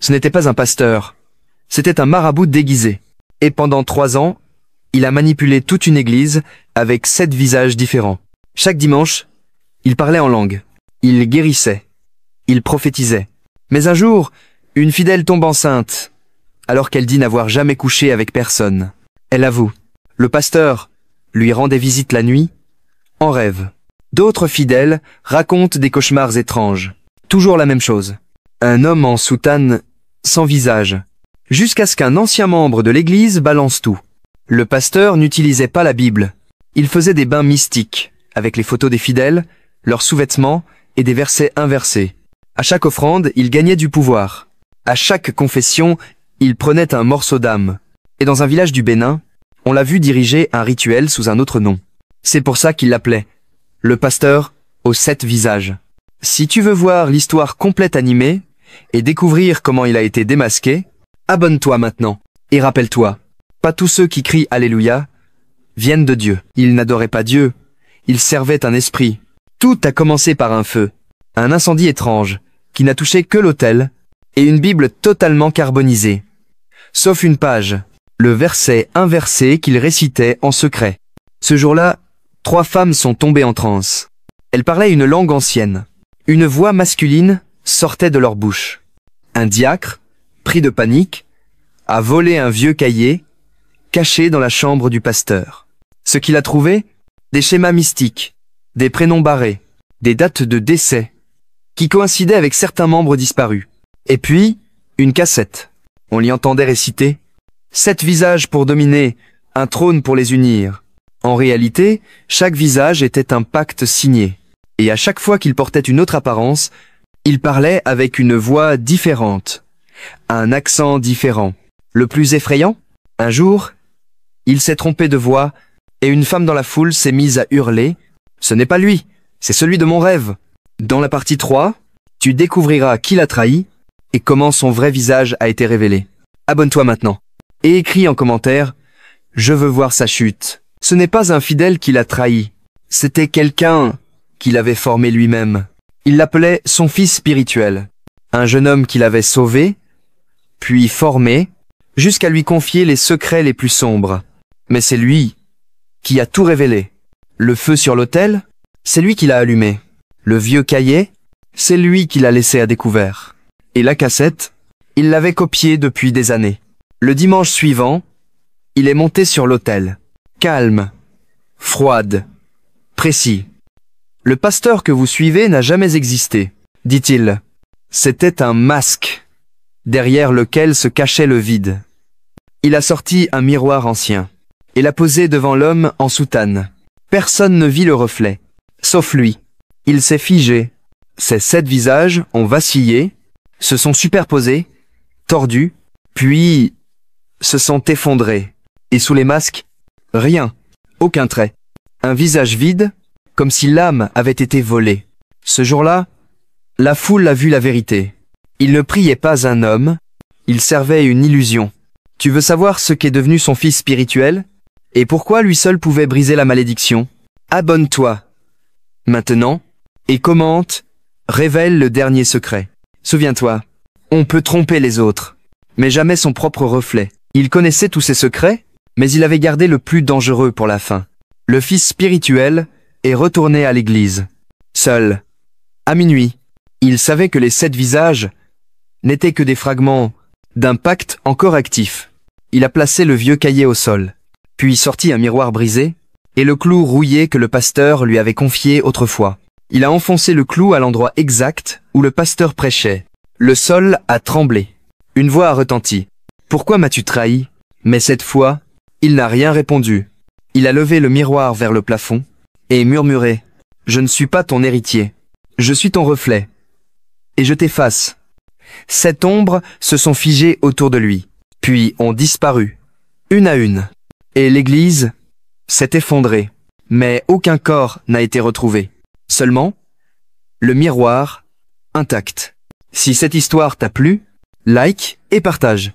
Ce n'était pas un pasteur, c'était un marabout déguisé. Et pendant 3 ans, il a manipulé toute une église avec 7 visages différents. Chaque dimanche, il parlait en langue, il guérissait, il prophétisait. Mais un jour, une fidèle tombe enceinte, alors qu'elle dit n'avoir jamais couché avec personne. Elle avoue, le pasteur lui rend des visites la nuit, en rêve. D'autres fidèles racontent des cauchemars étranges. Toujours la même chose. Un homme en soutane sans visage. Jusqu'à ce qu'un ancien membre de l'église balance tout. Le pasteur n'utilisait pas la Bible. Il faisait des bains mystiques, avec les photos des fidèles, leurs sous-vêtements et des versets inversés. À chaque offrande, il gagnait du pouvoir. À chaque confession, il prenait un morceau d'âme. Et dans un village du Bénin, on l'a vu diriger un rituel sous un autre nom. C'est pour ça qu'il l'appelait le pasteur aux 7 visages. Si tu veux voir l'histoire complète animée et découvrir comment il a été démasqué, abonne-toi maintenant. Et rappelle-toi, pas tous ceux qui crient Alléluia viennent de Dieu. Ils n'adoraient pas Dieu, ils servaient un esprit. Tout a commencé par un feu, un incendie étrange qui n'a touché que l'autel et une Bible totalement carbonisée. Sauf une page, le verset inversé qu'il récitait en secret. Ce jour-là, 3 femmes sont tombées en transe. Elles parlaient une langue ancienne. Une voix masculine sortait de leur bouche. Un diacre, pris de panique, a volé un vieux cahier caché dans la chambre du pasteur. Ce qu'il a trouvé, des schémas mystiques, des prénoms barrés, des dates de décès, qui coïncidaient avec certains membres disparus. Et puis, une cassette. On l'y entendait réciter « 7 visages pour dominer, un trône pour les unir ». En réalité, chaque visage était un pacte signé. Et à chaque fois qu'il portait une autre apparence, il parlait avec une voix différente, un accent différent. Le plus effrayant, un jour, il s'est trompé de voix et une femme dans la foule s'est mise à hurler « Ce n'est pas lui, c'est celui de mon rêve ». Dans la partie 3, tu découvriras qui l'a trahi et comment son vrai visage a été révélé. Abonne-toi maintenant et écris en commentaire « Je veux voir sa chute ». Ce n'est pas un fidèle qui l'a trahi, c'était quelqu'un qu'il avait formé lui-même. Il l'appelait son fils spirituel, un jeune homme qu'il avait sauvé, puis formé, jusqu'à lui confier les secrets les plus sombres. Mais c'est lui qui a tout révélé. Le feu sur l'autel, c'est lui qui l'a allumé. Le vieux cahier, c'est lui qui l'a laissé à découvert. Et la cassette, il l'avait copiée depuis des années. Le dimanche suivant, il est monté sur l'autel. Calme, froide, précis. Le pasteur que vous suivez n'a jamais existé, dit-il. C'était un masque, derrière lequel se cachait le vide. Il a sorti un miroir ancien et l'a posé devant l'homme en soutane. Personne ne vit le reflet, sauf lui. Il s'est figé. Ses 7 visages ont vacillé, se sont superposés, tordus, puis se sont effondrés. Et sous les masques, rien, aucun trait. Un visage vide, comme si l'âme avait été volée. Ce jour-là, la foule a vu la vérité. Il ne priait pas un homme, il servait une illusion. Tu veux savoir ce qu'est devenu son fils spirituel? Et pourquoi lui seul pouvait briser la malédiction? Abonne-toi maintenant et commente, révèle le dernier secret. Souviens-toi, on peut tromper les autres, mais jamais son propre reflet. Il connaissait tous ses secrets, mais il avait gardé le plus dangereux pour la fin. Le fils spirituel est retourné à l'église. Seul, à minuit, il savait que les 7 visages n'étaient que des fragments d'un pacte encore actif. Il a placé le vieux cahier au sol, puis sorti un miroir brisé et le clou rouillé que le pasteur lui avait confié autrefois. Il a enfoncé le clou à l'endroit exact où le pasteur prêchait. Le sol a tremblé. Une voix a retenti. « Pourquoi m'as-tu trahi ?» Mais cette fois, il n'a rien répondu. Il a levé le miroir vers le plafond et murmuré « Je ne suis pas ton héritier. Je suis ton reflet. Et je t'efface. » 7 ombres se sont figées autour de lui, puis ont disparu, une à une. Et l'église s'est effondrée, mais aucun corps n'a été retrouvé. Seulement, le miroir intact. Si cette histoire t'a plu, like et partage.